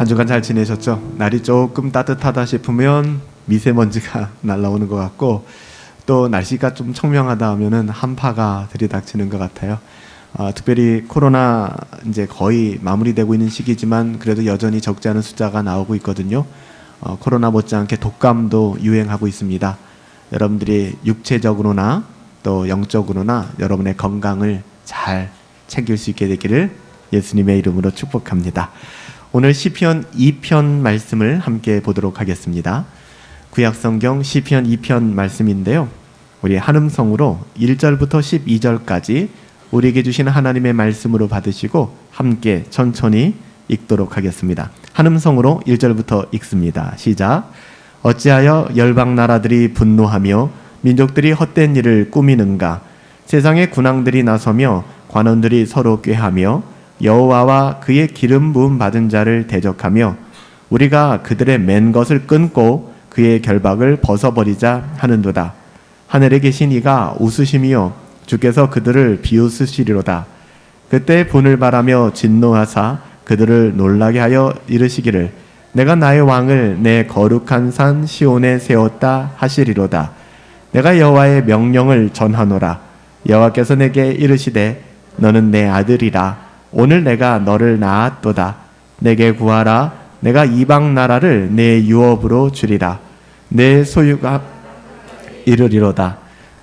주간 잘 지내셨죠? 날이 조금 따뜻하다 싶으면 미세먼지가 날아오는 것 같고, 또 날씨가 좀 청명하다 하면은 한파가 들이닥치는 것 같아요. 특별히 코로나 이제 거의 마무리되고 있는 시기지만 그래도 여전히 적지 않은 숫자가 나오고 있거든요. 코로나 못지않게 독감도 유행하고 있습니다. 여러분들이 육체적으로나 또 영적으로나 여러분의 건강을 잘 챙길 수 있게 되기를 예수님의 이름으로 축복합니다. 오늘 시편 2편 말씀을 함께 보도록 하겠습니다. 구약성경 시편 2편 말씀인데요, 우리 한음성으로 1절부터 12절까지 우리에게 주신 하나님의 말씀으로 받으시고 함께 천천히 읽도록 하겠습니다. 한음성으로 1절부터 읽습니다. 시작. 어찌하여 열방 나라들이 분노하며 민족들이 헛된 일을 꾸미는가? 세상의 군왕들이 나서며 관원들이 서로 꾀하며 여호와와 그의 기름 부음 받은 자를 대적하며 우리가 그들의 맨 것을 끊고 그의 결박을 벗어버리자 하는도다. 하늘에 계신 이가 웃으시며 주께서 그들을 비웃으시리로다. 그때 분을 바라며 진노하사 그들을 놀라게 하여 이르시기를 내가 나의 왕을 내 거룩한 산 시온에 세웠다 하시리로다. 내가 여호와의 명령을 전하노라. 여호와께서 내게 이르시되 너는 내 아들이라. 오늘 내가 너를 낳았도다. 내게 구하라. 내가 이방 나라를 내 유업으로 주리라. 내 소유가 이르리로다.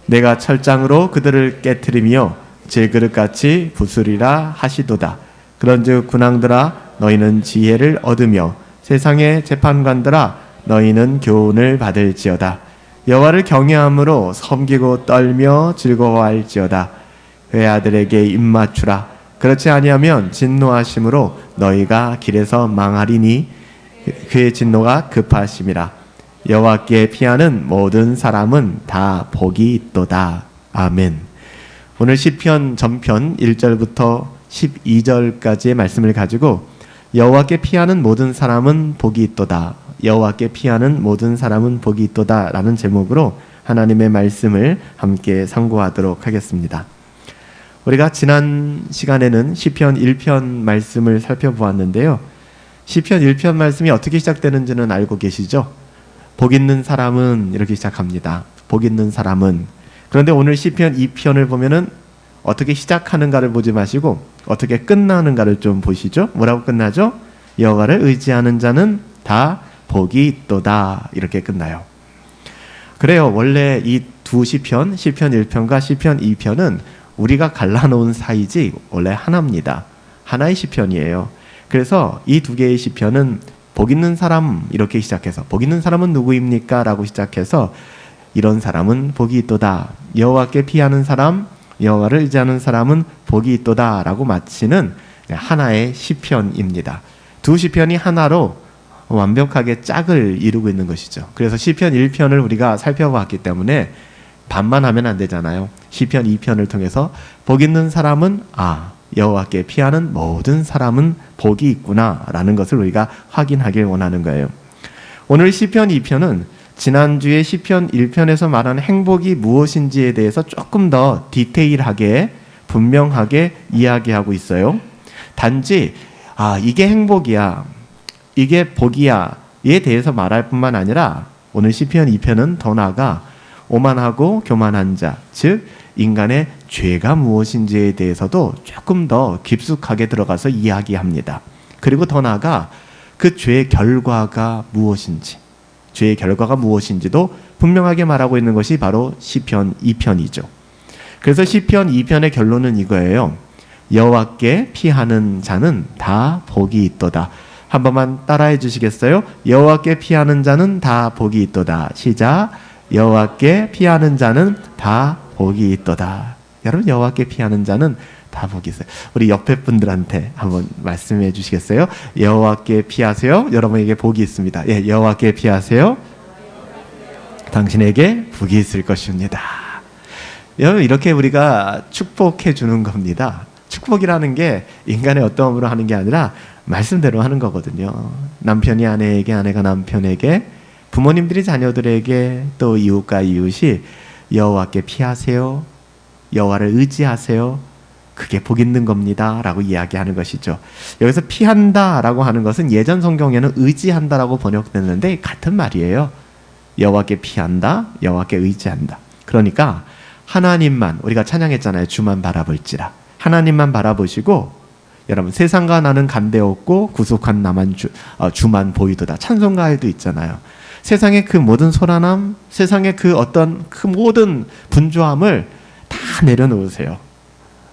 내가 철장으로 그들을 깨트리며 질그릇같이 부수리라 하시도다. 그런즉 군왕들아 너희는 지혜를 얻으며 세상의 재판관들아 너희는 교훈을 받을지어다. 여호와를 경외함으로 섬기고 떨며 즐거워할지어다. 그의 아들에게 입맞추라. 그렇지 아니하면 진노하심으로 너희가 길에서 망하리니 그의 진노가 급하심이라. 여호와께 피하는 모든 사람은 다 복이 있도다. 아멘. 오늘 시편 전편 1절부터 12절까지의 말씀을 가지고 여호와께 피하는 모든 사람은 복이 있도다. 여호와께 피하는 모든 사람은 복이 있도다 라는 제목으로 하나님의 말씀을 함께 상고하도록 하겠습니다. 우리가 지난 시간에는 시편 1편 말씀을 살펴보았는데요, 시편 1편 말씀이 어떻게 시작되는지는 알고 계시죠? 복 있는 사람은 이렇게 시작합니다. 복 있는 사람은. 그런데 오늘 시편 2편을 보면은 어떻게 시작하는가를 보지 마시고 어떻게 끝나는가를 좀 보시죠. 뭐라고 끝나죠? 여호와를 의지하는 자는 다 복이 있도다. 이렇게 끝나요. 그래요. 원래 이 두 시편, 시편 1편과 시편 2편은 우리가 갈라놓은 사이지 원래 하나입니다. 하나의 시편이에요. 그래서 이 두 개의 시편은 복 있는 사람 이렇게 시작해서 복 있는 사람은 누구입니까? 라고 시작해서 이런 사람은 복이 있도다. 여호와께 피하는 사람, 여호와를 의지하는 사람은 복이 있도다 라고 마치는 하나의 시편입니다. 두 시편이 하나로 완벽하게 짝을 이루고 있는 것이죠. 그래서 시편 1편을 우리가 살펴봤기 때문에 반만 하면 안 되잖아요. 시편 2편을 통해서 복 있는 사람은 여호와께 피하는 모든 사람은 복이 있구나 라는 것을 우리가 확인하길 원하는 거예요. 오늘 시편 2편은 지난주에 시편 1편에서 말하는 행복이 무엇인지에 대해서 조금 더 디테일하게 분명하게 이야기하고 있어요. 단지 이게 행복이야, 이게 복이야에 대해서 말할 뿐만 아니라 오늘 시편 2편은 더 나아가 오만하고 교만한 자, 즉 인간의 죄가 무엇인지에 대해서도 조금 더 깊숙하게 들어가서 이야기합니다. 그리고 더 나아가 그 죄의 결과가 무엇인지, 죄의 결과가 무엇인지도 분명하게 말하고 있는 것이 바로 시편 2편이죠. 그래서 시편 2편의 결론은 이거예요. 여호와께 피하는 자는 다 복이 있도다. 한 번만 따라해 주시겠어요? 여호와께 피하는 자는 다 복이 있도다. 시작. 여호와께 피하는 자는 다 복이 있도다. 여러분, 여호와께 피하는 자는 다 복이 있어요. 우리 옆에 분들한테 한번 말씀해 주시겠어요? 여호와께 피하세요. 여러분에게 복이 있습니다. 예, 여호와께 피하세요. 당신에게 복이 있을 것입니다. 여러분, 이렇게 우리가 축복해 주는 겁니다. 축복이라는 게 인간의 어떠함으로 하는 게 아니라 말씀대로 하는 거거든요. 남편이 아내에게, 아내가 남편에게, 부모님들이 자녀들에게, 또 이웃과 이웃이 여호와께 피하세요. 여호와를 의지하세요. 그게 복 있는 겁니다 라고 이야기하는 것이죠. 여기서 피한다 라고 하는 것은 예전 성경에는 의지한다 라고 번역됐는데 같은 말이에요. 여호와께 피한다, 여호와께 의지한다. 그러니까 하나님만, 우리가 찬양했잖아요. 주만 바라볼지라. 하나님만 바라보시고, 여러분 세상과 나는 간대없고 구속한 나만 주만 보이도다. 찬송가에도 있잖아요. 세상의 그 모든 소란함, 세상의 그 어떤 그 모든 분주함을 다 내려놓으세요.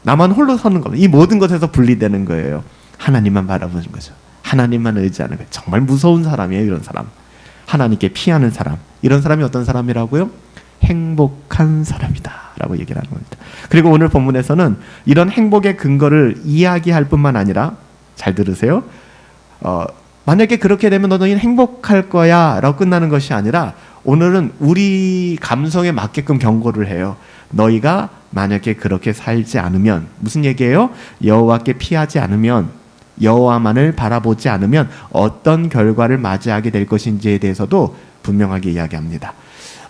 나만 홀로 서는 겁니다. 이 모든 것에서 분리되는 거예요. 하나님만 바라보는 거죠. 하나님만 의지하는 거예요. 정말 무서운 사람이에요. 이런 사람. 하나님께 피하는 사람. 이런 사람이 어떤 사람이라고요? 행복한 사람이다 라고 얘기를 하는 겁니다. 그리고 오늘 본문에서는 이런 행복의 근거를 이야기할 뿐만 아니라, 잘 들으세요, 만약에 그렇게 되면 너는 행복할 거야 라고 끝나는 것이 아니라 오늘은 우리 감성에 맞게끔 경고를 해요. 너희가 만약에 그렇게 살지 않으면, 무슨 얘기예요? 여호와께 피하지 않으면, 여호와만을 바라보지 않으면 어떤 결과를 맞이하게 될 것인지에 대해서도 분명하게 이야기합니다.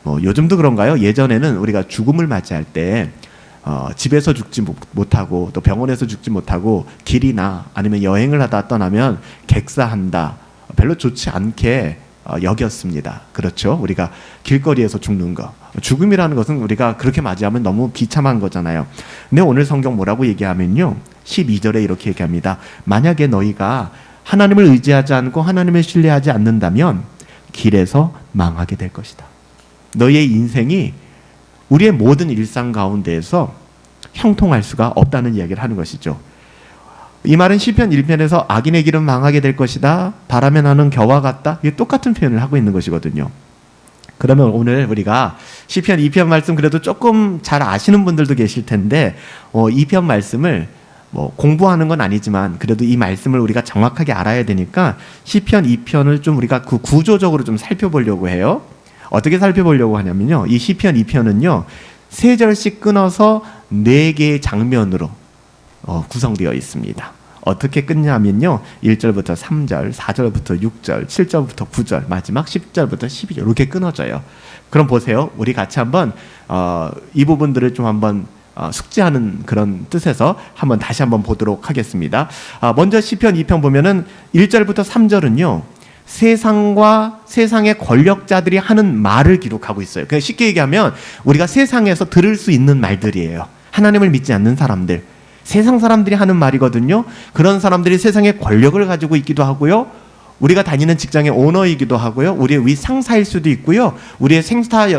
요즘도 그런가요? 예전에는 우리가 죽음을 맞이할 때 집에서 죽지 못하고 또 병원에서 죽지 못하고 길이나 아니면 여행을 하다 떠나면 객사한다, 별로 좋지 않게 여겼습니다. 그렇죠? 우리가 길거리에서 죽는 거, 죽음이라는 것은 우리가 그렇게 맞이하면 너무 비참한 거잖아요. 근데 오늘 성경 뭐라고 얘기하면요, 12절에 이렇게 얘기합니다. 만약에 너희가 하나님을 의지하지 않고 하나님을 신뢰하지 않는다면 길에서 망하게 될 것이다. 너희의 인생이 우리의 모든 일상 가운데에서 형통할 수가 없다는 이야기를 하는 것이죠. 이 말은 시편 1편에서 악인의 길은 망하게 될 것이다, 바람에 나는 겨와 같다, 이게 똑같은 표현을 하고 있는 것이거든요. 그러면 오늘 우리가 시편 2편 말씀 그래도 조금 잘 아시는 분들도 계실 텐데 2편 말씀을 공부하는 건 아니지만 그래도 이 말씀을 우리가 정확하게 알아야 되니까 시편 2편을 좀 우리가 그 구조적으로 좀 살펴보려고 해요. 어떻게 살펴보려고 하냐면요, 이 시편 2편은요 3절씩 끊어서 4개의 장면으로 구성되어 있습니다. 어떻게 끊냐면요, 1절부터 3절, 4절부터 6절, 7절부터 9절, 마지막 10절부터 12절 이렇게 끊어져요. 그럼 보세요. 우리 같이 한번 이 부분들을 좀 한번 숙지하는 그런 뜻에서 다시 한번 보도록 하겠습니다. 먼저 시편 2편 보면은 1절부터 3절은요 세상과 세상의 권력자들이 하는 말을 기록하고 있어요. 그냥 쉽게 얘기하면 우리가 세상에서 들을 수 있는 말들이에요. 하나님을 믿지 않는 사람들, 세상 사람들이 하는 말이거든요. 그런 사람들이 세상의 권력을 가지고 있기도 하고요, 우리가 다니는 직장의 오너이기도 하고요, 우리의 위 상사일 수도 있고요, 우리의 생사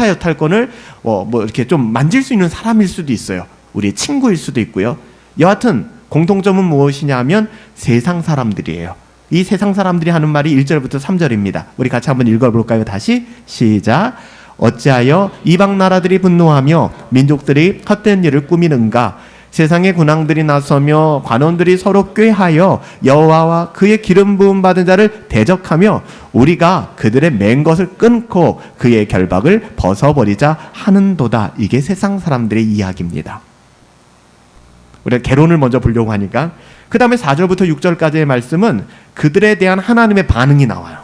여탈권을 이렇게 좀 만질 수 있는 사람일 수도 있어요. 우리의 친구일 수도 있고요. 여하튼 공통점은 무엇이냐 하면 세상 사람들이에요. 이 세상 사람들이 하는 말이 1절부터 3절입니다. 우리 같이 한번 읽어볼까요? 다시 시작. 어찌하여 이방 나라들이 분노하며 민족들이 헛된 일을 꾸미는가? 세상의 군왕들이 나서며 관원들이 서로 꾀하여 여호와와 그의 기름 부음 받은 자를 대적하며 우리가 그들의 맨 것을 끊고 그의 결박을 벗어버리자 하는도다. 이게 세상 사람들의 이야기입니다. 우리가 개론을 먼저 보려고 하니까 그 다음에 4절부터 6절까지의 말씀은 그들에 대한 하나님의 반응이 나와요.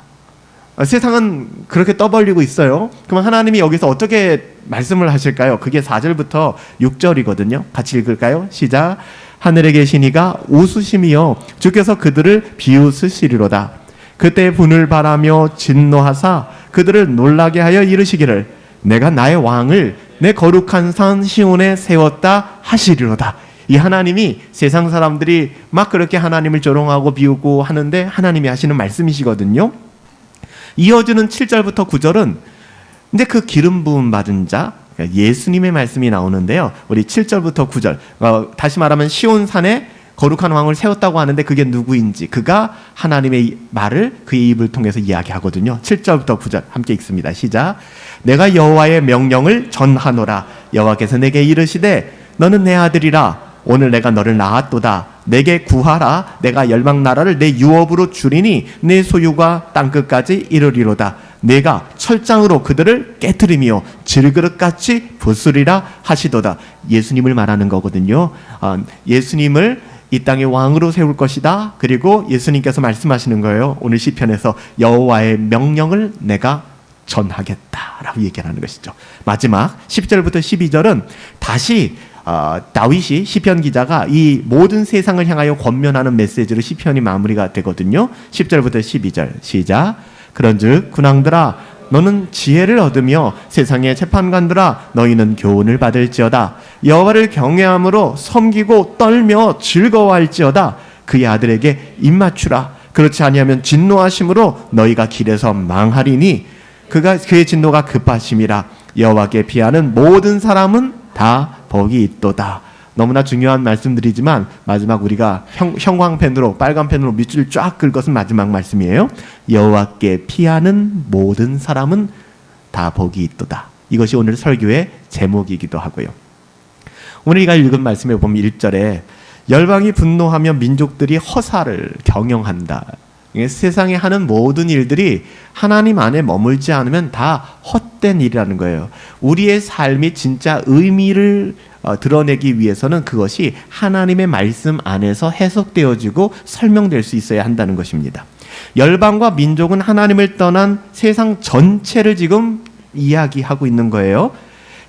세상은 그렇게 떠벌리고 있어요. 그럼 하나님이 여기서 어떻게 말씀을 하실까요? 그게 4절부터 6절이거든요. 같이 읽을까요? 시작. 하늘에 계신 이가 웃으심이여 주께서 그들을 비웃으시리로다. 그때 분을 바라며 진노하사 그들을 놀라게 하여 이르시기를 내가 나의 왕을 내 거룩한 산 시온에 세웠다 하시리로다. 이 하나님이 세상 사람들이 막 그렇게 하나님을 조롱하고 비웃고 하는데 하나님이 하시는 말씀이시거든요. 이어지는 7절부터 9절은 근데 그 기름 부음 받은 자 예수님의 말씀이 나오는데요. 우리 7절부터 9절 다시 말하면 시온산에 거룩한 왕을 세웠다고 하는데 그게 누구인지, 그가 하나님의 말을 그의 입을 통해서 이야기하거든요. 7절부터 9절 함께 읽습니다. 시작. 내가 여호와의 명령을 전하노라. 여호와께서 내게 이르시되 너는 내 아들이라. 오늘 내가 너를 낳았도다. 내게 구하라. 내가 열방 나라를 내 유업으로 주리니 내 소유가 땅끝까지 이르리로다. 내가 철장으로 그들을 깨트리며 질그릇같이 부수리라 하시도다. 예수님을 말하는 거거든요. 예수님을 이 땅의 왕으로 세울 것이다. 그리고 예수님께서 말씀하시는 거예요. 오늘 시편에서 여호와의 명령을 내가 전하겠다라고 얘기하는 것이죠. 마지막 10절부터 12절은 다시 다윗이 시편 기자가 이 모든 세상을 향하여 권면하는 메시지로 시편이 마무리가 되거든요. 10절부터 12절 시작. 그런즉 군왕들아 너는 지혜를 얻으며 세상의 재판관들아 너희는 교훈을 받을지어다. 여호와를 경외함으로 섬기고 떨며 즐거워할지어다. 그의 아들에게 입맞추라. 그렇지 아니하면 진노하심으로 너희가 길에서 망하리니 그의 진노가 급하심이라. 여호와께 피하는 모든 사람은 다 복이 있도다. 너무나 중요한 말씀들이지만 마지막 우리가 형광펜으로 빨간 펜으로 밑줄 쫙 긁 것은 마지막 말씀이에요. 여호와께 피하는 모든 사람은 다 복이 있도다. 이것이 오늘 설교의 제목이기도 하고요. 오늘 읽은 말씀에 보면 1절에 열방이 분노하며 민족들이 허사를 경영한다. 세상에 하는 모든 일들이 하나님 안에 머물지 않으면 다 헛된 일이라는 거예요. 우리의 삶이 진짜 의미를 드러내기 위해서는 그것이 하나님의 말씀 안에서 해석되어지고 설명될 수 있어야 한다는 것입니다. 열방과 민족은 하나님을 떠난 세상 전체를 지금 이야기하고 있는 거예요.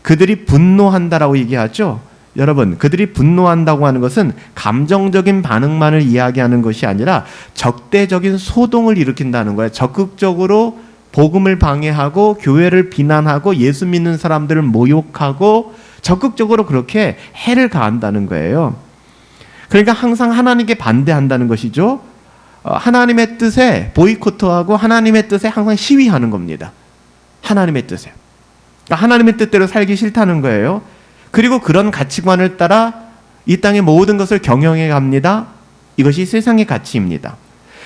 그들이 분노한다라고 얘기하죠. 여러분, 그들이 분노한다고 하는 것은 감정적인 반응만을 이야기하는 것이 아니라 적대적인 소동을 일으킨다는 거예요. 적극적으로 복음을 방해하고 교회를 비난하고 예수 믿는 사람들을 모욕하고 적극적으로 그렇게 해를 가한다는 거예요. 그러니까 항상 하나님께 반대한다는 것이죠. 하나님의 뜻에 보이콧하고 하나님의 뜻에 항상 시위하는 겁니다. 하나님의 뜻에. 그러니까 하나님의 뜻대로 살기 싫다는 거예요. 그리고 그런 가치관을 따라 이 땅의 모든 것을 경영해 갑니다. 이것이 세상의 가치입니다.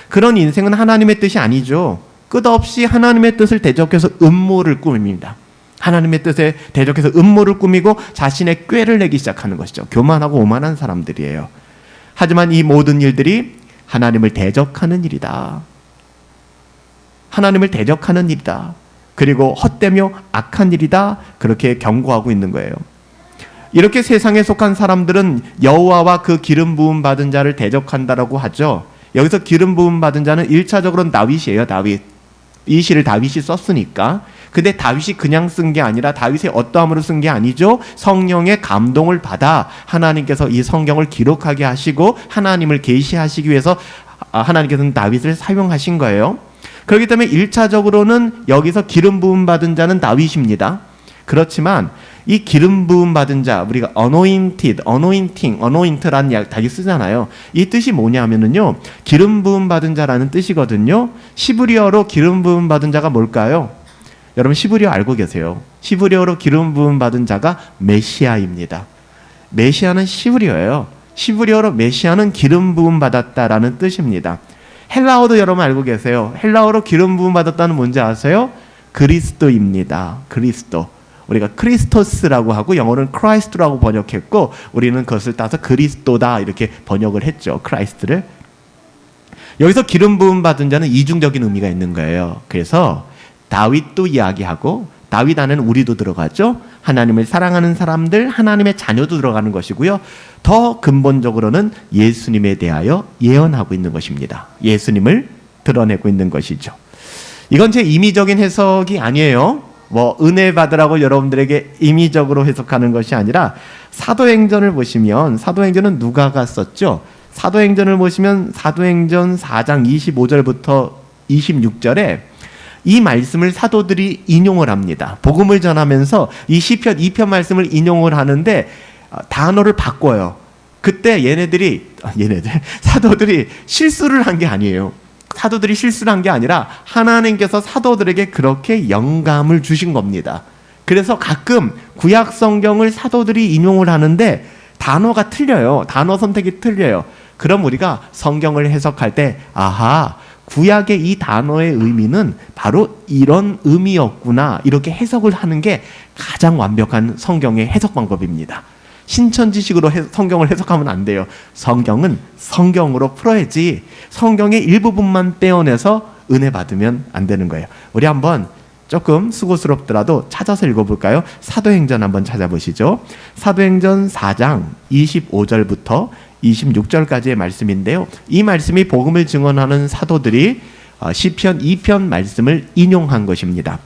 그런 인생은 하나님의 뜻이 아니죠. 끝없이 하나님의 뜻을 대적해서 음모를 꾸밉니다. 하나님의 뜻에 대적해서 음모를 꾸미고 자신의 꾀를 내기 시작하는 것이죠. 교만하고 오만한 사람들이에요. 하지만 이 모든 일들이 하나님을 대적하는 일이다. 하나님을 대적하는 일이다. 그리고 헛되며 악한 일이다. 그렇게 경고하고 있는 거예요. 이렇게 세상에 속한 사람들은 여호와와 그 기름 부음 받은 자를 대적한다라고 하죠. 여기서 기름 부음 받은 자는 1차적으로는 다윗이에요. 다윗. 이 시를 다윗이 썼으니까. 근데 다윗이 그냥 쓴 게 아니라 다윗의 어떠함으로 쓴 게 아니죠. 성령의 감동을 받아 하나님께서 이 성경을 기록하게 하시고 하나님을 계시하시기 위해서 하나님께서는 다윗을 사용하신 거예요. 그렇기 때문에 1차적으로는 여기서 기름 부음 받은 자는 다윗입니다. 그렇지만 이 기름 부음 받은 자, 우리가 anointed, anoint라는 단어 쓰잖아요. 이 뜻이 뭐냐면요, 기름 부음 받은 자라는 뜻이거든요. 시브리어로 기름 부음 받은 자가 뭘까요? 여러분 시브리어 알고 계세요? 시브리어로 기름 부음 받은 자가 메시아입니다. 메시아는 시브리어예요. 시브리어로 메시아는 기름 부음 받았다라는 뜻입니다. 헬라어도 여러분 알고 계세요? 헬라어로 기름 부음 받았다는 뭔지 아세요? 그리스도입니다. 그리스도. 우리가 크리스토스라고 하고 영어는 크라이스트라고 번역했고 우리는 그것을 따서 그리스도다 이렇게 번역을 했죠. 크라이스트를. 여기서 기름 부음 받은 자는 이중적인 의미가 있는 거예요. 그래서 다윗도 이야기하고 다윗 안에는 우리도 들어가죠. 하나님을 사랑하는 사람들, 하나님의 자녀도 들어가는 것이고요. 더 근본적으로는 예수님에 대하여 예언하고 있는 것입니다. 예수님을 드러내고 있는 것이죠. 이건 제 임의적인 해석이 아니에요. 은혜 받으라고 여러분들에게 임의적으로 해석하는 것이 아니라 사도행전을 보시면 사도행전은 누가가 썼죠. 사도행전을 보시면 사도행전 4장 25절부터 26절에 이 말씀을 사도들이 인용을 합니다. 복음을 전하면서 이 시편 2편 말씀을 인용을 하는데 단어를 바꿔요. 그때 사도들이 실수를 한 게 아니에요. 사도들이 실수를 한 게 아니라 하나님께서 사도들에게 그렇게 영감을 주신 겁니다. 그래서 가끔 구약 성경을 사도들이 인용을 하는데 단어가 틀려요. 단어 선택이 틀려요. 그럼 우리가 성경을 해석할 때 아하, 구약의 이 단어의 의미는 바로 이런 의미였구나 이렇게 해석을 하는 게 가장 완벽한 성경의 해석 방법입니다. 신천지식으로 성경을 해석하면 안 돼요. 성경은 성경으로 풀어야지 성경의 일부분만 떼어내서 은혜 받으면 안 되는 거예요. 우리 한번 조금 수고스럽더라도 찾아서 읽어볼까요? 사도행전 한번 찾아보시죠. 사도행전 4장 25절부터 26절까지의 말씀인데요. 이 말씀이 복음을 증언하는 사도들이 시편 2편 말씀을 인용한 것입니다.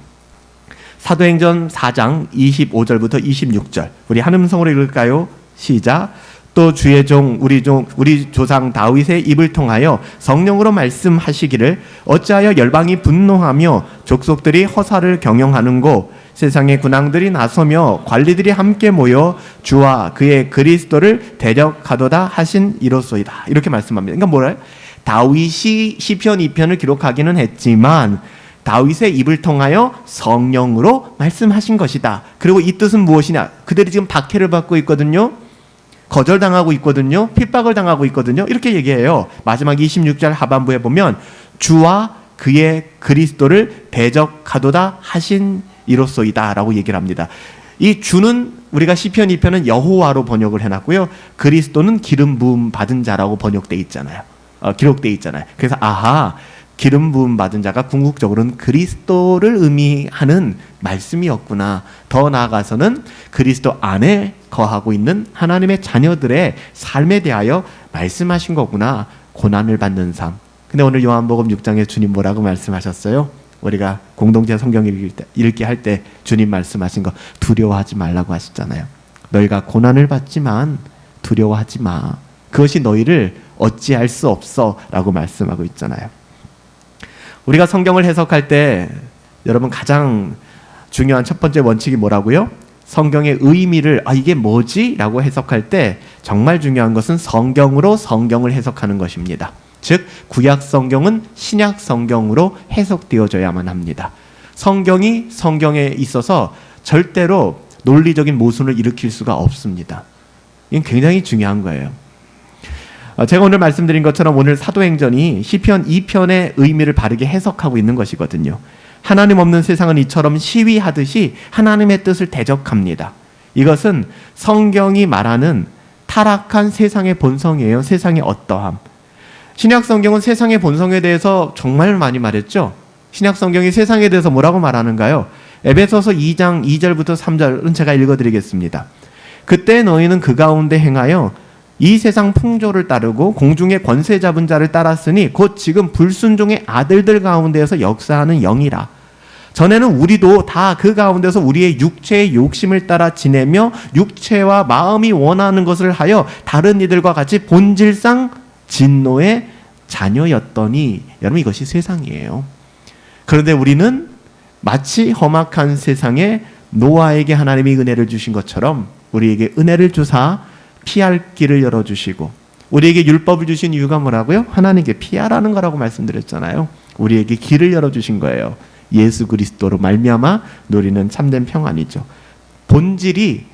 사도행전 4장 25절부터 26절 우리 한 음성으로 읽을까요? 시작. 또 주의 종 우리 조상 다윗의 입을 통하여 성령으로 말씀하시기를 어찌하여 열방이 분노하며 족속들이 허사를 경영하는고 세상의 군왕들이 나서며 관리들이 함께 모여 주와 그의 그리스도를 대적하도다 하신 이로소이다. 이렇게 말씀합니다. 그러니까 뭐래요? 다윗이 시편 2편을 기록하기는 했지만 다윗의 입을 통하여 성령으로 말씀하신 것이다. 그리고 이 뜻은 무엇이냐? 그들이 지금 박해를 받고 있거든요. 거절당하고 있거든요. 핍박을 당하고 있거든요. 이렇게 얘기해요. 마지막 26절 하반부에 보면 주와 그의 그리스도를 대적하도다 하신 이로소이다 라고 얘기를 합니다. 이 주는 우리가 시편 2편은 여호와로 번역을 해놨고요. 그리스도는 기름 부음 받은 자라고 번역되어 있잖아요. 기록되어 있잖아요. 그래서 기름 부음 받은 자가 궁극적으로는 그리스도를 의미하는 말씀이었구나. 더 나아가서는 그리스도 안에 거하고 있는 하나님의 자녀들의 삶에 대하여 말씀하신 거구나. 고난을 받는 삶. 근데 오늘 요한복음 6장에 주님 뭐라고 말씀하셨어요? 우리가 공동체 성경 읽기 할 때 주님 말씀하신 거 두려워하지 말라고 하시잖아요. 너희가 고난을 받지만 두려워하지 마. 그것이 너희를 어찌할 수 없어 라고 말씀하고 있잖아요. 우리가 성경을 해석할 때 여러분 가장 중요한 첫 번째 원칙이 뭐라고요? 성경의 의미를 이게 뭐지? 라고 해석할 때 정말 중요한 것은 성경으로 성경을 해석하는 것입니다. 즉 구약 성경은 신약 성경으로 해석되어져야만 합니다. 성경이 성경에 있어서 절대로 논리적인 모순을 일으킬 수가 없습니다. 이건 굉장히 중요한 거예요. 제가 오늘 말씀드린 것처럼 오늘 사도행전이 시편 2편의 의미를 바르게 해석하고 있는 것이거든요. 하나님 없는 세상은 이처럼 시위하듯이 하나님의 뜻을 대적합니다. 이것은 성경이 말하는 타락한 세상의 본성이에요. 세상의 어떠함. 신약 성경은 세상의 본성에 대해서 정말 많이 말했죠. 신약 성경이 세상에 대해서 뭐라고 말하는가요? 에베소서 2장 2절부터 3절은 제가 읽어드리겠습니다. 그때 너희는 그 가운데 행하여 이 세상 풍조를 따르고 공중의 권세 잡은 자를 따랐으니 곧 지금 불순종의 아들들 가운데에서 역사하는 영이라. 전에는 우리도 다 그 가운데서 우리의 육체의 욕심을 따라 지내며 육체와 마음이 원하는 것을 하여 다른 이들과 같이 본질상 진노의 자녀였더니, 여러분 이것이 세상이에요. 그런데 우리는 마치 험악한 세상에 노아에게 하나님이 은혜를 주신 것처럼 우리에게 은혜를 주사 피할 길을 열어주시고, 우리에게 율법을 주신 이유가 뭐라고요? 하나님께 피하라는 거라고 말씀드렸잖아요. 우리에게 길을 열어주신 거예요. 예수 그리스도로 말미암아 누리는 참된 평안이죠. 본질이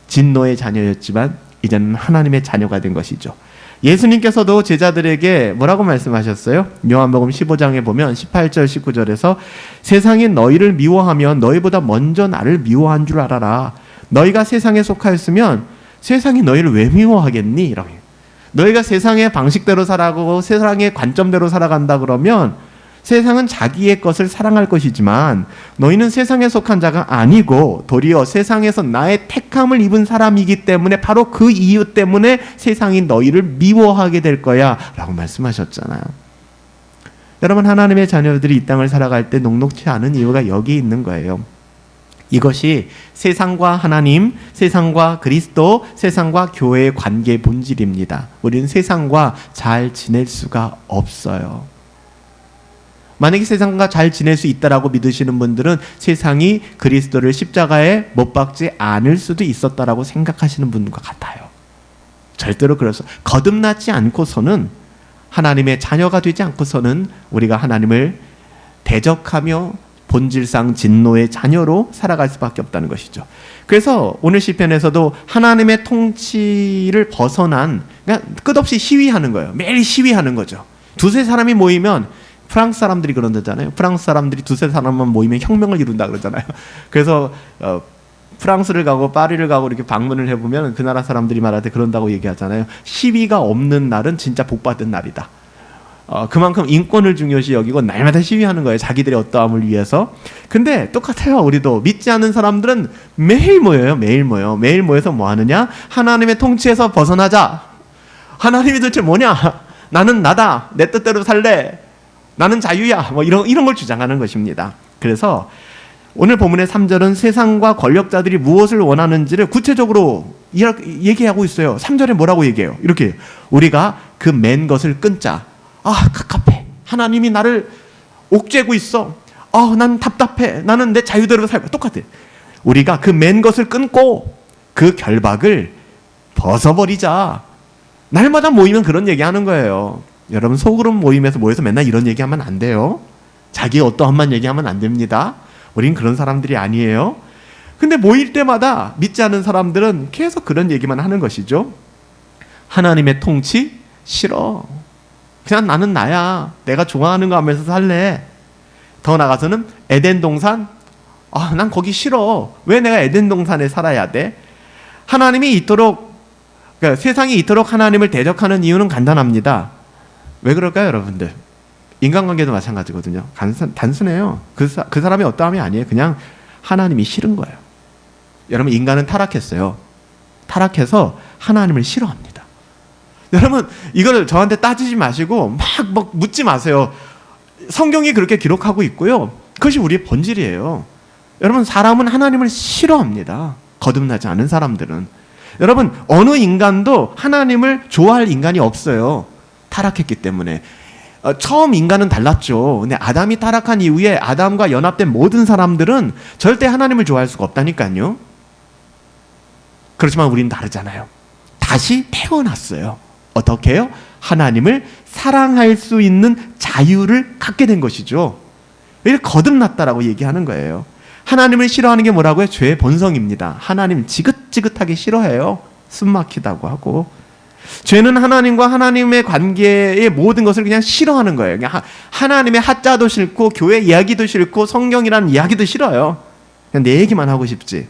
진노의 자녀였지만 이제는 하나님의 자녀가 된 것이죠. 예수님께서도 제자들에게 뭐라고 말씀하셨어요? 요한복음 15장에 보면 18절 19절에서 세상이 너희를 미워하면 너희보다 먼저 나를 미워한 줄 알아라. 너희가 세상에 속하였으면 세상이 너희를 왜 미워하겠니? 이라고 해요. 너희가 세상의 방식대로 살아가고 세상의 관점대로 살아간다 그러면 세상은 자기의 것을 사랑할 것이지만 너희는 세상에 속한 자가 아니고 도리어 세상에서 나의 택함을 입은 사람이기 때문에 바로 그 이유 때문에 세상이 너희를 미워하게 될 거야 라고 말씀하셨잖아요. 여러분, 하나님의 자녀들이 이 땅을 살아갈 때 녹록지 않은 이유가 여기 있는 거예요. 이것이 세상과 하나님, 세상과 그리스도, 세상과 교회의 관계의 본질입니다. 우리는 세상과 잘 지낼 수가 없어요. 만약에 세상과 잘 지낼 수 있다라고 믿으시는 분들은 세상이 그리스도를 십자가에 못 박지 않을 수도 있었다라고 생각하시는 분과 같아요. 절대로 그래서 거듭나지 않고서는, 하나님의 자녀가 되지 않고서는 우리가 하나님을 대적하며 본질상 진노의 자녀로 살아갈 수밖에 없다는 것이죠. 그래서 오늘 시편에서도 하나님의 통치를 벗어난, 그러니까 끝없이 시위하는 거예요. 매일 시위하는 거죠. 두세 사람이 모이면, 프랑스 사람들이 그런다잖아요. 프랑스 사람들이 두세 사람만 모이면 혁명을 이룬다 그러잖아요. 그래서 프랑스를 가고 파리를 가고 이렇게 방문을 해보면 그 나라 사람들이 말할 때 그런다고 얘기하잖아요. 시위가 없는 날은 진짜 복받은 날이다. 그만큼 인권을 중요시 여기고 날마다 시위하는 거예요. 자기들의 어떠함을 위해서. 근데 똑같아요. 우리도 믿지 않는 사람들은 매일 모여요. 매일 모여. 매일 모여서 뭐 하느냐? 하나님의 통치에서 벗어나자. 하나님이 도대체 뭐냐? 나는 나다. 내 뜻대로 살래. 나는 자유야. 뭐 이런 걸 주장하는 것입니다. 그래서 오늘 본문의 3절은 세상과 권력자들이 무엇을 원하는지를 구체적으로 얘기하고 있어요. 3절에 뭐라고 얘기해요? 이렇게 우리가 그 맨 것을 끊자. 아, 갑갑해. 하나님이 나를 옥죄고 있어. 난 답답해. 나는 내 자유대로 살고. 똑같아. 우리가 그 맨 것을 끊고 그 결박을 벗어버리자. 날마다 모이면 그런 얘기하는 거예요. 여러분, 소그룹 모임에서 모여서 맨날 이런 얘기하면 안 돼요. 자기 어떠한만 얘기하면 안 됩니다. 우린 그런 사람들이 아니에요. 근데 모일 때마다 믿지 않는 사람들은 계속 그런 얘기만 하는 것이죠. 하나님의 통치 싫어. 그냥 나는 나야. 내가 좋아하는 거 하면서 살래. 더 나아가서는 에덴 동산, 난 거기 싫어. 왜 내가 에덴 동산에 살아야 돼? 하나님이 이토록, 그러니까 세상이 이토록 하나님을 대적하는 이유는 간단합니다. 왜 그럴까요, 여러분들? 인간관계도 마찬가지거든요. 단순해요. 그 사람이 어떠함이 아니에요. 그냥 하나님이 싫은 거예요. 여러분, 인간은 타락했어요. 타락해서 하나님을 싫어합니다. 여러분, 이걸 저한테 따지지 마시고 막 묻지 마세요. 성경이 그렇게 기록하고 있고요. 그것이 우리의 본질이에요. 여러분, 사람은 하나님을 싫어합니다. 거듭나지 않은 사람들은. 여러분, 어느 인간도 하나님을 좋아할 인간이 없어요. 타락했기 때문에. 처음 인간은 달랐죠. 근데 아담이 타락한 이후에 아담과 연합된 모든 사람들은 절대 하나님을 좋아할 수가 없다니까요. 그렇지만 우리는 다르잖아요. 다시 태어났어요. 어떻게 해요? 하나님을 사랑할 수 있는 자유를 갖게 된 것이죠. 이렇게 거듭났다라고 얘기하는 거예요. 하나님을 싫어하는 게 뭐라고요? 죄의 본성입니다. 하나님 지긋지긋하게 싫어해요. 숨막히다고 하고. 죄는 하나님과 하나님의 관계의 모든 것을 그냥 싫어하는 거예요. 그냥 하나님의 하자도 싫고 교회 이야기도 싫고 성경이라는 이야기도 싫어요. 그냥 내 얘기만 하고 싶지.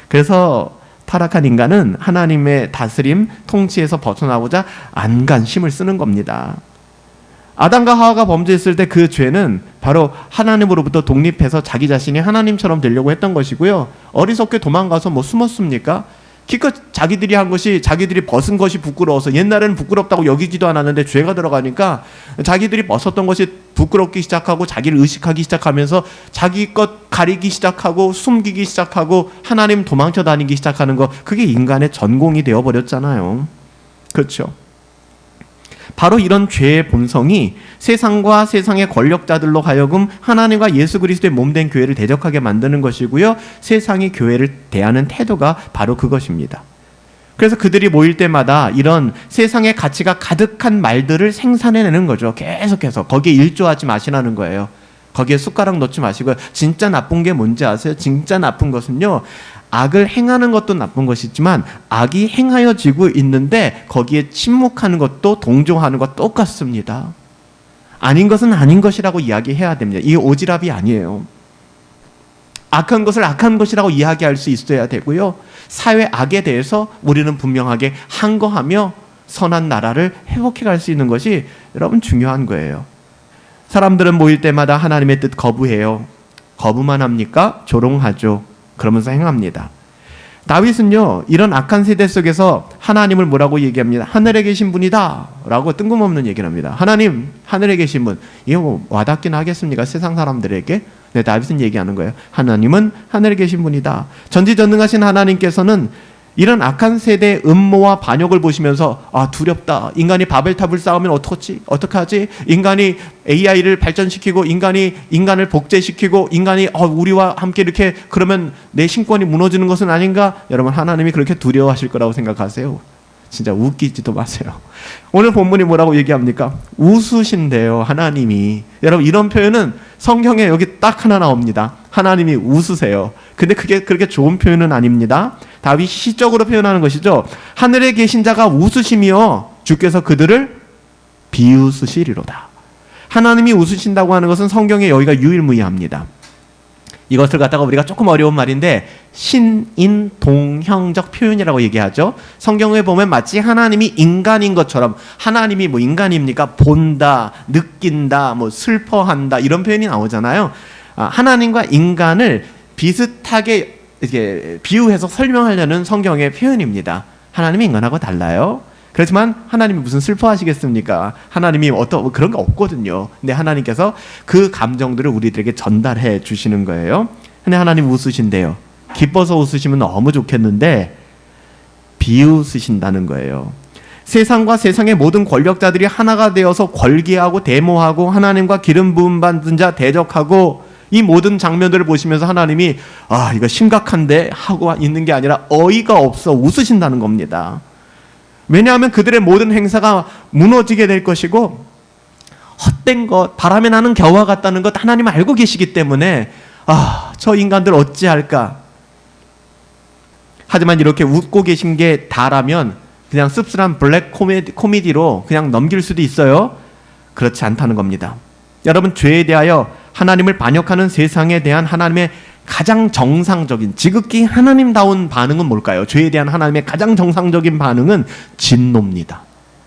그래서 타락한 인간은 하나님의 다스림, 통치에서 벗어나고자 안간힘을 쓰는 겁니다. 아담과 하와가 범죄했을 때 그 죄는 바로 하나님으로부터 독립해서 자기 자신이 하나님처럼 되려고 했던 것이고요. 어리석게 도망가서 숨었습니까? 기껏 자기들이 한 것이, 자기들이 벗은 것이 부끄러워서, 옛날에는 부끄럽다고 여기지도 않았는데 죄가 들어가니까 자기들이 벗었던 것이 부끄럽기 시작하고 자기를 의식하기 시작하면서 자기 것 가리기 시작하고 숨기기 시작하고 하나님 도망쳐 다니기 시작하는 거, 그게 인간의 전공이 되어버렸잖아요. 그렇죠? 바로 이런 죄의 본성이 세상과 세상의 권력자들로 하여금 하나님과 예수 그리스도의 몸된 교회를 대적하게 만드는 것이고요. 세상이 교회를 대하는 태도가 바로 그것입니다. 그래서 그들이 모일 때마다 이런 세상의 가치가 가득한 말들을 생산해내는 거죠. 계속해서 거기에 일조하지 마시라는 거예요. 거기에 숟가락 넣지 마시고요. 진짜 나쁜 게 뭔지 아세요? 진짜 나쁜 것은요, 악을 행하는 것도 나쁜 것이지만 악이 행하여지고 있는데 거기에 침묵하는 것도 동조하는 것 똑같습니다. 아닌 것은 아닌 것이라고 이야기해야 됩니다. 이게 오지랖이 아니에요. 악한 것을 악한 것이라고 이야기할 수 있어야 되고요. 사회 악에 대해서 우리는 분명하게 항거하며 선한 나라를 회복해갈 수 있는 것이 여러분 중요한 거예요. 사람들은 모일 때마다 하나님의 뜻 거부해요. 거부만 합니까? 조롱하죠. 그러면서 행합니다. 다윗은요, 이런 악한 세대 속에서 하나님을 뭐라고 얘기합니다. 하늘에 계신 분이다 라고 뜬금없는 얘기를 합니다. 하나님, 하늘에 계신 분. 이게 뭐 와닿긴 하겠습니까? 세상 사람들에게. 네, 다윗은 얘기하는 거예요. 하나님은 하늘에 계신 분이다. 전지전능하신 하나님께서는 이런 악한 세대의 음모와 반역을 보시면서 두렵다. 인간이 바벨탑을 쌓으면 어떡하지? 인간이 AI를 발전시키고 인간이 인간을 복제시키고 인간이 우리와 함께 이렇게 그러면 내 신권이 무너지는 것은 아닌가? 여러분, 하나님이 그렇게 두려워하실 거라고 생각하세요? 진짜 웃기지도 마세요. 오늘 본문이 뭐라고 얘기합니까? 웃으신대요, 하나님이. 여러분, 이런 표현은 성경에 여기 딱 하나 나옵니다. 하나님이 웃으세요. 근데 그게 그렇게 좋은 표현은 아닙니다. 다윗이 시적으로 표현하는 것이죠. 하늘에 계신 자가 웃으시며 주께서 그들을 비웃으시리로다. 하나님이 웃으신다고 하는 것은 성경에 여기가 유일무이합니다. 이것을 갖다가 우리가 조금 어려운 말인데 신인동형적 표현이라고 얘기하죠. 성경에 보면 마치 하나님이 인간인 것처럼, 하나님이 뭐 인간입니까? 본다, 느낀다, 뭐 슬퍼한다, 이런 표현이 나오잖아요. 하나님과 인간을 비슷하게 이렇게 비유해서 설명하려는 성경의 표현입니다. 하나님이 인간하고 달라요. 그렇지만 하나님이 무슨 슬퍼하시겠습니까? 하나님이 그런 거 없거든요. 근데 하나님께서 그 감정들을 우리들에게 전달해 주시는 거예요. 근데 하나님 웃으신대요. 기뻐서 웃으시면 너무 좋겠는데 비웃으신다는 거예요. 세상과 세상의 모든 권력자들이 하나가 되어서 권기하고 데모하고 하나님과 기름 부음 받은 자 대적하고 이 모든 장면들을 보시면서 하나님이 이거 심각한데 하고 있는 게 아니라 어이가 없어 웃으신다는 겁니다. 왜냐하면 그들의 모든 행사가 무너지게 될 것이고 헛된 것, 바람에 나는 겨와 같다는 것 하나님 알고 계시기 때문에 저 인간들 어찌할까. 하지만 이렇게 웃고 계신 게 다라면 그냥 씁쓸한 블랙 코미디로 그냥 넘길 수도 있어요. 그렇지 않다는 겁니다. 여러분, 죄에 대하여 하나님을 반역하는 세상에 대한 하나님의 가장 정상적인 지극히 하나님다운 반응은 뭘까요? 죄에 대한 하나님의 가장 정상적인 반응은 진노입니다.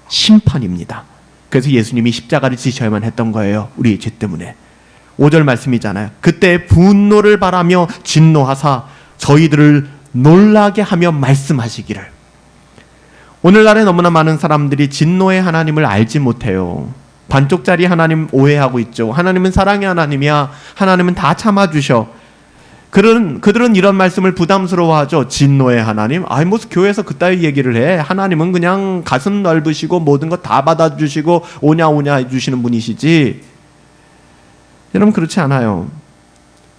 심판입니다. 그래서 예수님이 십자가를 지셔야만 했던 거예요. 우리의 죄 때문에. 5절 말씀이잖아요. 그때 분노를 바라며 진노하사 저희들을 놀라게 하며 말씀하시기를. 오늘날에 너무나 많은 사람들이 진노의 하나님을 알지 못해요. 반쪽짜리 하나님 오해하고 있죠. 하나님은 사랑의 하나님이야. 하나님은 다 참아주셔. 그들은 이런 말씀을 부담스러워하죠. 진노의 하나님? 무슨 교회에서 그따위 얘기를 해. 하나님은 그냥 가슴 넓으시고 모든 것 다 받아주시고 오냐 해주시는 분이시지. 여러분, 그렇지 않아요.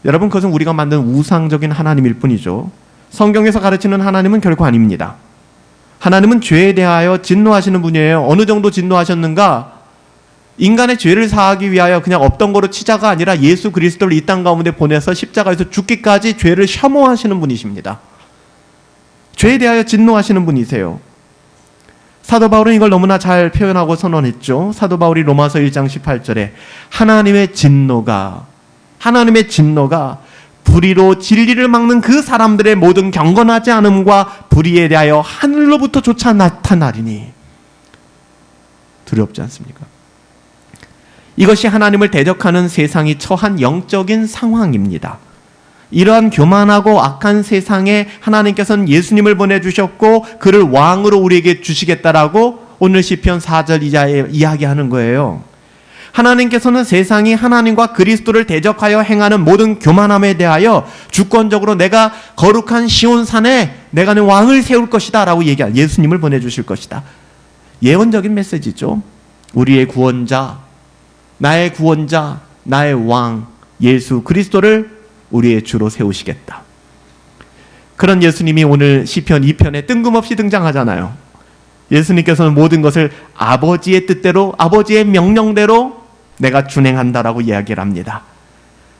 여러분, 그것은 우리가 만든 우상적인 하나님일 뿐이죠. 성경에서 가르치는 하나님은 결코 아닙니다. 하나님은 죄에 대하여 진노하시는 분이에요. 어느 정도 진노하셨는가? 인간의 죄를 사하기 위하여 그냥 없던 거로 치자가 아니라 예수 그리스도를 이 땅 가운데 보내서 십자가에서 죽기까지 죄를 혐오하시는 분이십니다. 죄에 대하여 진노하시는 분이세요. 사도 바울은 이걸 너무나 잘 표현하고 선언했죠. 사도 바울이 로마서 1장 18절에 하나님의 진노가 불의로 진리를 막는 그 사람들의 모든 경건하지 않음과 불의에 대하여 하늘로부터조차 나타나리니. 두렵지 않습니까? 이것이 하나님을 대적하는 세상이 처한 영적인 상황입니다. 이러한 교만하고 악한 세상에 하나님께서는 예수님을 보내주셨고 그를 왕으로 우리에게 주시겠다라고 오늘 시편 4절 이하에 이야기하는 거예요. 하나님께서는 세상이 하나님과 그리스도를 대적하여 행하는 모든 교만함에 대하여 주권적으로 내가 거룩한 시온산에 내가 내 왕을 세울 것이다 라고 얘기한 예수님을 보내주실 것이다. 예언적인 메시지죠. 우리의 구원자, 나의 구원자, 나의 왕 예수 그리스도를 우리의 주로 세우시겠다. 그런 예수님이 오늘 시편 2편에 뜬금없이 등장하잖아요. 예수님께서는 모든 것을 아버지의 뜻대로 아버지의 명령대로 내가 준행한다라고 이야기를 합니다.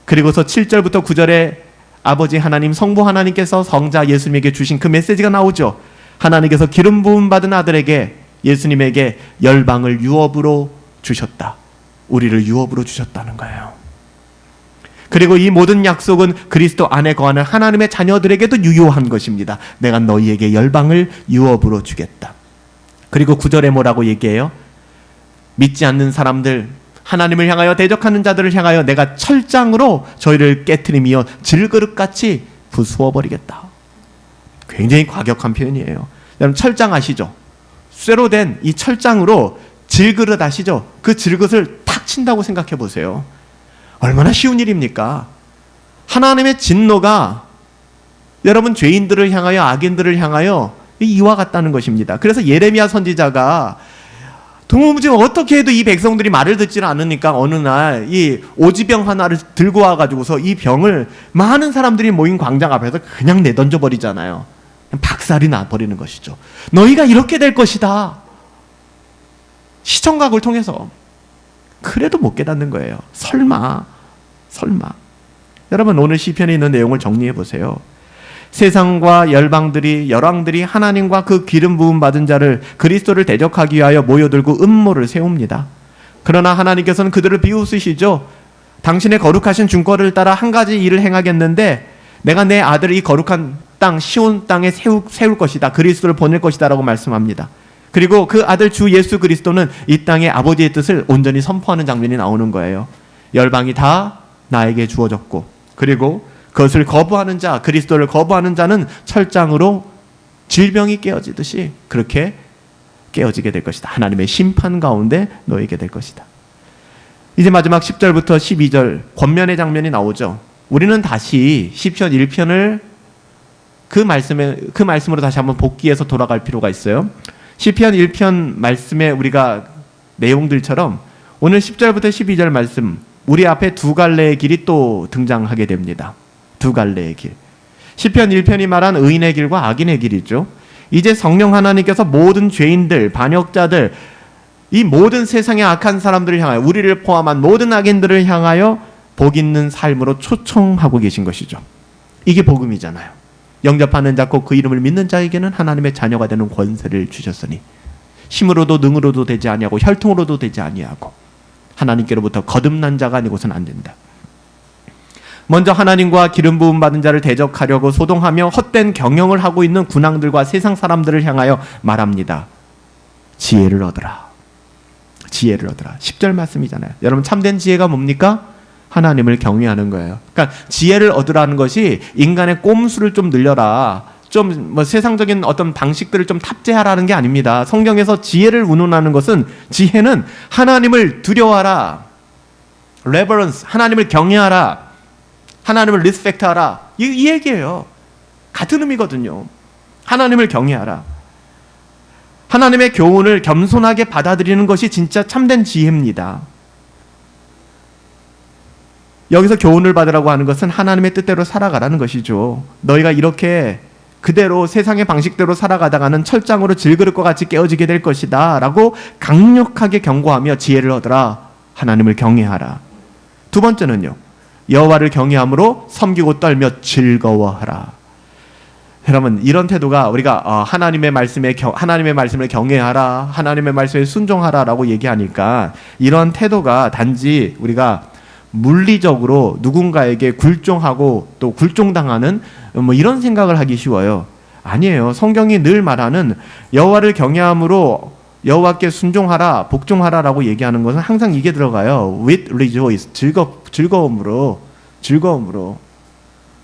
그리고서 7절부터 9절에 아버지 하나님, 성부 하나님께서 성자 예수님에게 주신 그 메시지가 나오죠. 하나님께서 기름 부음 받은 아들에게 예수님에게 열방을 유업으로 주셨다. 우리를 유업으로 주셨다는 거예요. 그리고 이 모든 약속은 그리스도 안에 거하는 하나님의 자녀들에게도 유효한 것입니다. 내가 너희에게 열방을 유업으로 주겠다. 그리고 9절에 뭐라고 얘기해요? 믿지 않는 사람들, 하나님을 향하여 대적하는 자들을 향하여 내가 철장으로 저희를 깨트리며 질그릇같이 부수어버리겠다. 굉장히 과격한 표현이에요. 여러분, 철장 아시죠? 쇠로 된 이 철장으로 질그릇 아시죠? 그 질그릇을 탁 친다고 생각해 보세요. 얼마나 쉬운 일입니까? 하나님의 진노가 여러분 죄인들을 향하여, 악인들을 향하여 이와 같다는 것입니다. 그래서 예레미야 선지자가 도무지 어떻게 해도 이 백성들이 말을 듣지 않으니까 어느 날 이 오지병 하나를 들고 와가지고서 이 병을 많은 사람들이 모인 광장 앞에서 그냥 내던져 버리잖아요. 박살이 나버리는 것이죠. 너희가 이렇게 될 것이다. 시청각을 통해서. 그래도 못 깨닫는 거예요. 설마. 여러분, 오늘 시편에 있는 내용을 정리해 보세요. 세상과 열왕들이 하나님과 그 기름 부음 받은 자를 그리스도를 대적하기 위하여 모여들고 음모를 세웁니다. 그러나 하나님께서는 그들을 비웃으시죠. 당신의 거룩하신 중권을 따라 한 가지 일을 행하겠는데 내가 내 아들을 이 거룩한 땅 시온 땅에 세울 것이다. 그리스도를 보낼 것이다 라고 말씀합니다. 그리고 그 아들 주 예수 그리스도는 이 땅에 아버지의 뜻을 온전히 선포하는 장면이 나오는 거예요. 열방이 다 나에게 주어졌고, 그리고 그것을 거부하는 자, 그리스도를 거부하는 자는 철장으로 질병이 깨어지듯이 그렇게 깨어지게 될 것이다. 하나님의 심판 가운데 놓이게 될 것이다. 이제 마지막 10절부터 12절 권면의 장면이 나오죠. 우리는 다시 시편 1편을 그 말씀으로 다시 한번 복귀해서 돌아갈 필요가 있어요. 시편 1편 말씀에 우리가 내용들처럼 오늘 10절부터 12절 말씀, 우리 앞에 두 갈래의 길이 또 등장하게 됩니다. 두 갈래의 길. 시편 1편이 말한 의인의 길과 악인의 길이죠. 이제 성령 하나님께서 모든 죄인들, 반역자들, 이 모든 세상의 악한 사람들을 향하여, 우리를 포함한 모든 악인들을 향하여 복 있는 삶으로 초청하고 계신 것이죠. 이게 복음이잖아요. 영접하는 자 곧 그 이름을 믿는 자에게는 하나님의 자녀가 되는 권세를 주셨으니 힘으로도 능으로도 되지 아니하고 혈통으로도 되지 아니하고 하나님께로부터 거듭난 자가 아니고서는 안 된다. 먼저 하나님과 기름 부음 받은 자를 대적하려고 소동하며 헛된 경영을 하고 있는 군왕들과 세상 사람들을 향하여 말합니다. 지혜를 얻으라. 지혜를 얻으라. 10절 말씀이잖아요. 여러분, 참된 지혜가 뭡니까? 하나님을 경외하는 거예요. 그러니까 지혜를 얻으라는 것이 인간의 꼼수를 좀 늘려라, 좀 뭐 세상적인 어떤 방식들을 좀 탑재하라는 게 아닙니다. 성경에서 지혜를 운운하는 것은, 지혜는 하나님을 두려워하라, reverence, 하나님을 경외하라, 하나님을 리스펙트하라, 이 얘기예요. 같은 의미거든요. 하나님을 경외하라. 하나님의 교훈을 겸손하게 받아들이는 것이 진짜 참된 지혜입니다. 여기서 교훈을 받으라고 하는 것은 하나님의 뜻대로 살아가라는 것이죠. 너희가 이렇게 그대로 세상의 방식대로 살아가다가는 철장으로 질그릇과 같이 깨어지게 될 것이다 라고 강력하게 경고하며 지혜를 얻으라, 하나님을 경외하라. 두 번째는요, 여호와를 경외함으로 섬기고 떨며 즐거워하라. 여러분, 이런 태도가 우리가 하나님의 말씀을 경외하라, 하나님의 말씀에 순종하라라고 얘기하니까 이런 태도가 단지 우리가 물리적으로 누군가에게 굴종하고 또 굴종당하는 뭐 이런 생각을 하기 쉬워요. 아니에요. 성경이 늘 말하는 여호와를 경외함으로 여호와께 순종하라, 복종하라라고 얘기하는 것은 항상 이게 들어가요. with rejoice, 즐거움으로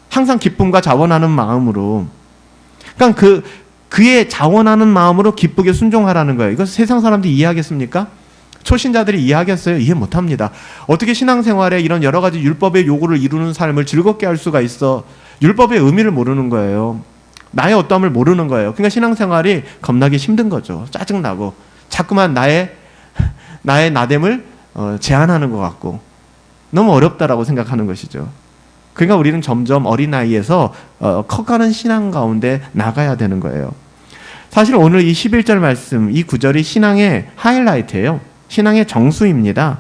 항상 기쁨과 자원하는 마음으로. 그러니까 그의 자원하는 마음으로 기쁘게 순종하라는 거예요. 이거 세상 사람들이 이해하겠습니까? 초신자들이 이해하겠어요? 이해 못합니다. 어떻게 신앙생활에 이런 여러 가지 율법의 요구를 이루는 삶을 즐겁게 할 수가 있어? 율법의 의미를 모르는 거예요. 나의 어떠함을 모르는 거예요. 그러니까 신앙생활이 겁나게 힘든 거죠. 짜증나고 자꾸만 나의 나됨을 제한하는 것 같고 너무 어렵다라고 생각하는 것이죠. 그러니까 우리는 점점 어린 나이에서 커가는 신앙 가운데 나가야 되는 거예요. 사실 오늘 이 11절 말씀, 이 구절이 신앙의 하이라이트예요. 신앙의 정수입니다.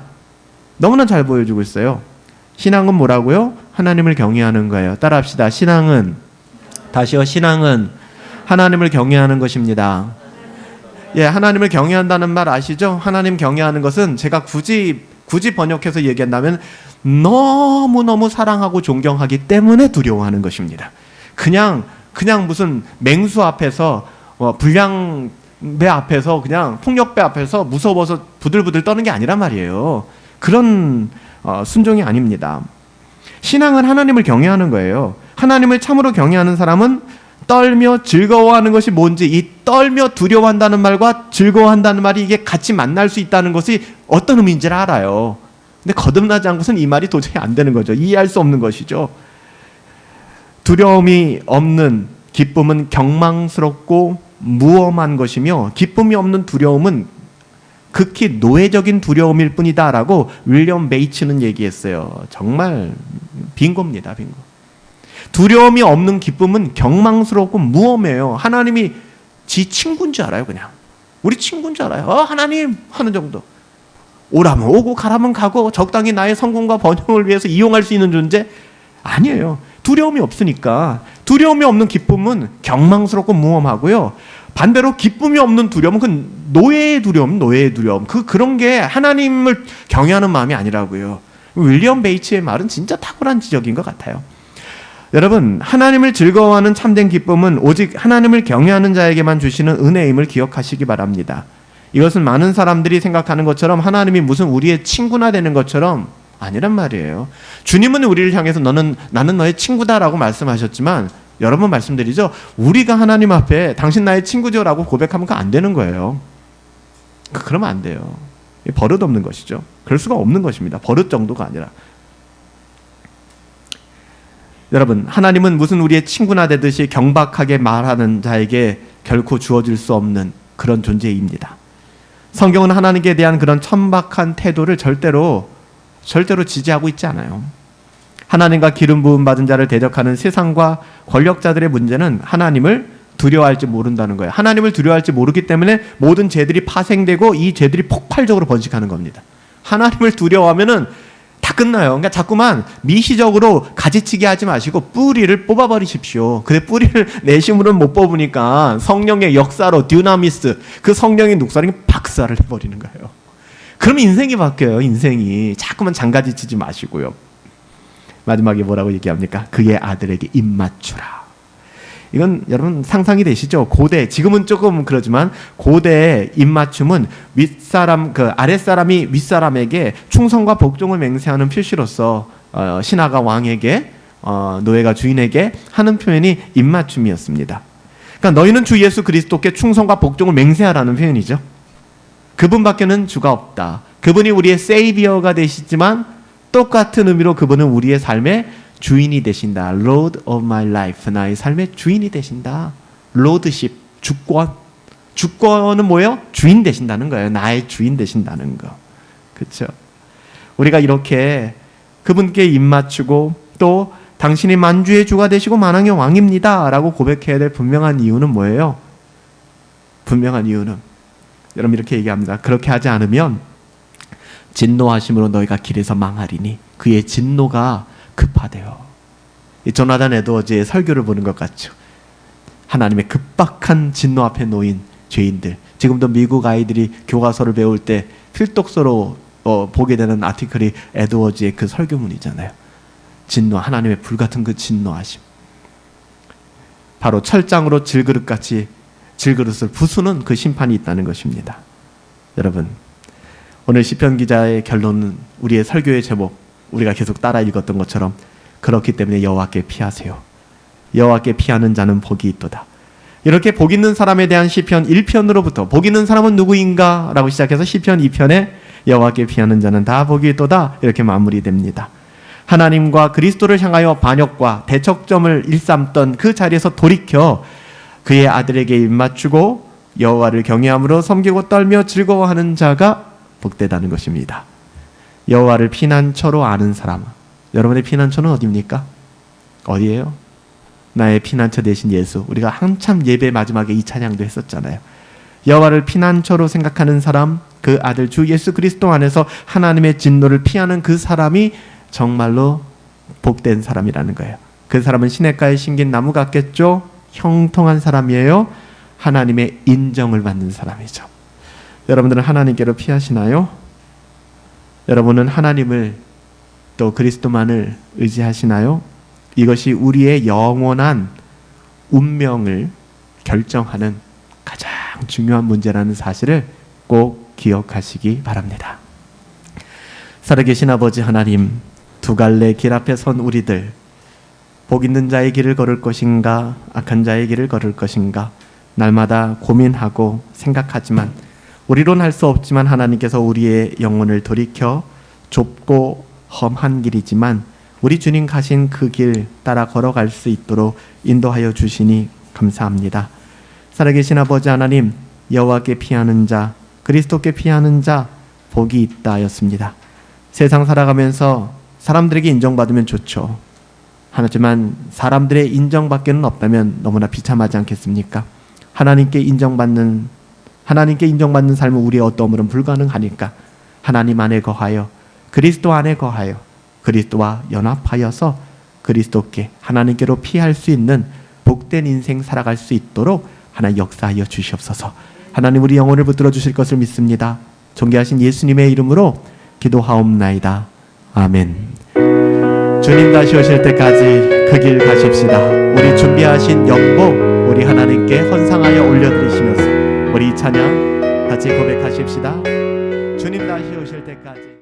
너무나 잘 보여주고 있어요. 신앙은 뭐라고요? 하나님을 경외하는 거예요. 따라합시다. 신앙은 하나님을 경외하는 것입니다. 예, 하나님을 경외한다는 말 아시죠? 하나님 경외하는 것은 제가 굳이 번역해서 얘기한다면 너무너무 사랑하고 존경하기 때문에 두려워하는 것입니다. 그냥 무슨 맹수 앞에서 불량배 앞에서 그냥 폭력배 앞에서 무서워서 부들부들 떠는 게 아니란 말이에요. 그런 순종이 아닙니다. 신앙은 하나님을 경외하는 거예요. 하나님을 참으로 경외하는 사람은 떨며 즐거워하는 것이 뭔지, 이 떨며 두려워한다는 말과 즐거워한다는 말이 이게 같이 만날 수 있다는 것이 어떤 의미인지를 알아요. 근데 거듭나지 않은 것은 이 말이 도저히 안 되는 거죠. 이해할 수 없는 것이죠. 두려움이 없는 기쁨은 경망스럽고 무엄한 것이며 기쁨이 없는 두려움은 극히 노예적인 두려움일 뿐이다 라고 윌리엄 베이츠는 얘기했어요. 정말 빙고입니다. 빙고. 두려움이 없는 기쁨은 경망스럽고 무엄해요. 하나님이 지 친구인 줄 알아요. 그냥 우리 친구인 줄 알아요. 하나님 하는 정도. 오라면 오고 가라면 가고 적당히 나의 성공과 번영을 위해서 이용할 수 있는 존재 아니에요. 두려움이 없으니까. 두려움이 없는 기쁨은 경망스럽고 무엄하고요. 반대로 기쁨이 없는 두려움은 그 노예의 두려움. 그런 게 하나님을 경외하는 마음이 아니라고요. 윌리엄 베이츠의 말은 진짜 탁월한 지적인 것 같아요. 여러분, 하나님을 즐거워하는 참된 기쁨은 오직 하나님을 경외하는 자에게만 주시는 은혜임을 기억하시기 바랍니다. 이것은 많은 사람들이 생각하는 것처럼 하나님이 무슨 우리의 친구나 되는 것처럼 아니란 말이에요. 주님은 우리를 향해서 나는 너의 친구다라고 말씀하셨지만 여러 번 말씀드리죠. 우리가 하나님 앞에 당신 나의 친구죠라고 고백하면 그거 안 되는 거예요. 그러면 안 돼요. 버릇 없는 것이죠. 그럴 수가 없는 것입니다. 버릇 정도가 아니라. 여러분, 하나님은 무슨 우리의 친구나 되듯이 경박하게 말하는 자에게 결코 주어질 수 없는 그런 존재입니다. 성경은 하나님께 대한 그런 천박한 태도를 절대로 지지하고 있지 않아요. 하나님과 기름 부음 받은 자를 대적하는 세상과 권력자들의 문제는 하나님을 두려워할지 모른다는 거예요. 하나님을 두려워할지 모르기 때문에 모든 죄들이 파생되고 이 죄들이 폭발적으로 번식하는 겁니다. 하나님을 두려워하면은 다 끝나요. 그러니까 자꾸만 미시적으로 가지치기 하지 마시고 뿌리를 뽑아버리십시오. 근데 뿌리를 내심으로는 못 뽑으니까 성령의 역사로 듀나미스, 그 성령의 녹살이 박살을 해버리는 거예요. 그러면 인생이 바뀌어요. 인생이. 자꾸만 장가지치지 마시고요. 마지막에 뭐라고 얘기합니까? 그의 아들에게 입맞추라. 이건 여러분 상상이 되시죠? 고대, 지금은 조금 그러지만 고대의 입맞춤은 아랫사람이 윗사람에게 충성과 복종을 맹세하는 표시로서 신하가 왕에게, 노예가 주인에게 하는 표현이 입맞춤이었습니다. 그러니까 너희는 주 예수 그리스도께 충성과 복종을 맹세하라는 표현이죠. 그분밖에는 주가 없다. 그분이 우리의 세이비어가 되시지만 똑같은 의미로 그분은 우리의 삶의 주인이 되신다. Lord of my life. 나의 삶의 주인이 되신다. Lordship, 주권. 주권은 뭐예요? 주인 되신다는 거예요. 나의 주인 되신다는 거. 그렇죠? 우리가 이렇게 그분께 입맞추고 또 당신이 만주의 주가 되시고 만왕의 왕입니다 라고 고백해야 될 분명한 이유는 뭐예요? 분명한 이유는 여러분 이렇게 얘기합니다. 그렇게 하지 않으면 진노하심으로 너희가 길에서 망하리니 그의 진노가 급하대요. 이 조나단 에드워즈의 설교를 보는 것 같죠. 하나님의 급박한 진노 앞에 놓인 죄인들. 지금도 미국 아이들이 교과서를 배울 때 필독서로 보게 되는 아티클이 에드워즈의 그 설교문이잖아요. 진노, 하나님의 불같은 그 진노하심. 바로 철장으로 질그릇을 부수는 그 심판이 있다는 것입니다. 여러분, 오늘 시편 기자의 결론은 우리의 설교의 제목, 우리가 계속 따라 읽었던 것처럼 그렇기 때문에 여호와께 피하세요. 여호와께 피하는 자는 복이 있도다. 이렇게 복 있는 사람에 대한 시편 1편으로부터 복 있는 사람은 누구인가? 라고 시작해서 시편 2편에 여호와께 피하는 자는 다 복이 있도다. 이렇게 마무리됩니다. 하나님과 그리스도를 향하여 반역과 대척점을 일삼던 그 자리에서 돌이켜 그의 아들에게 입맞추고 여호와를 경외함으로 섬기고 떨며 즐거워하는 자가 복되다는 것입니다. 여호와를 피난처로 아는 사람. 여러분의 피난처는 어디입니까? 어디예요? 나의 피난처 되신 예수. 우리가 한참 예배 마지막에 이 찬양도 했었잖아요. 여호와를 피난처로 생각하는 사람, 그 아들 주 예수 그리스도 안에서 하나님의 진노를 피하는 그 사람이 정말로 복된 사람이라는 거예요. 그 사람은 시냇가에 심긴 나무 같겠죠? 형통한 사람이에요. 하나님의 인정을 받는 사람이죠. 여러분들은 하나님께로 피하시나요? 여러분은 하나님을 또 그리스도만을 의지하시나요? 이것이 우리의 영원한 운명을 결정하는 가장 중요한 문제라는 사실을 꼭 기억하시기 바랍니다. 살아계신 아버지 하나님, 두 갈래 길 앞에 선 우리들, 복 있는 자의 길을 걸을 것인가, 악한 자의 길을 걸을 것인가, 날마다 고민하고 생각하지만 우리로는 할 수 없지만 하나님께서 우리의 영혼을 돌이켜 좁고 험한 길이지만 우리 주님 가신 그 길 따라 걸어갈 수 있도록 인도하여 주시니 감사합니다. 살아계신 아버지 하나님, 여호와께 피하는 자, 그리스도께 피하는 자 복이 있다 하였습니다. 세상 살아가면서 사람들에게 인정받으면 좋죠. 하지만 사람들의 인정받기는 없다면 너무나 비참하지 않겠습니까? 하나님께 인정받는 삶은 우리의 어떠함으로는 불가능하니까 하나님 안에 거하여 그리스도 안에 거하여 그리스도와 연합하여서 그리스도께 하나님께로 피할 수 있는 복된 인생 살아갈 수 있도록 하나님 역사하여 주시옵소서. 하나님 우리 영혼을 붙들어 주실 것을 믿습니다. 존귀하신 예수님의 이름으로 기도하옵나이다. 아멘. 주님 다시 오실 때까지 그 길 가십시다. 우리 준비하신 영복 우리 하나님께 헌상하여 올려드리시면서 우리 이 찬양 같이 고백하십시다. 주님 다시 오실 때까지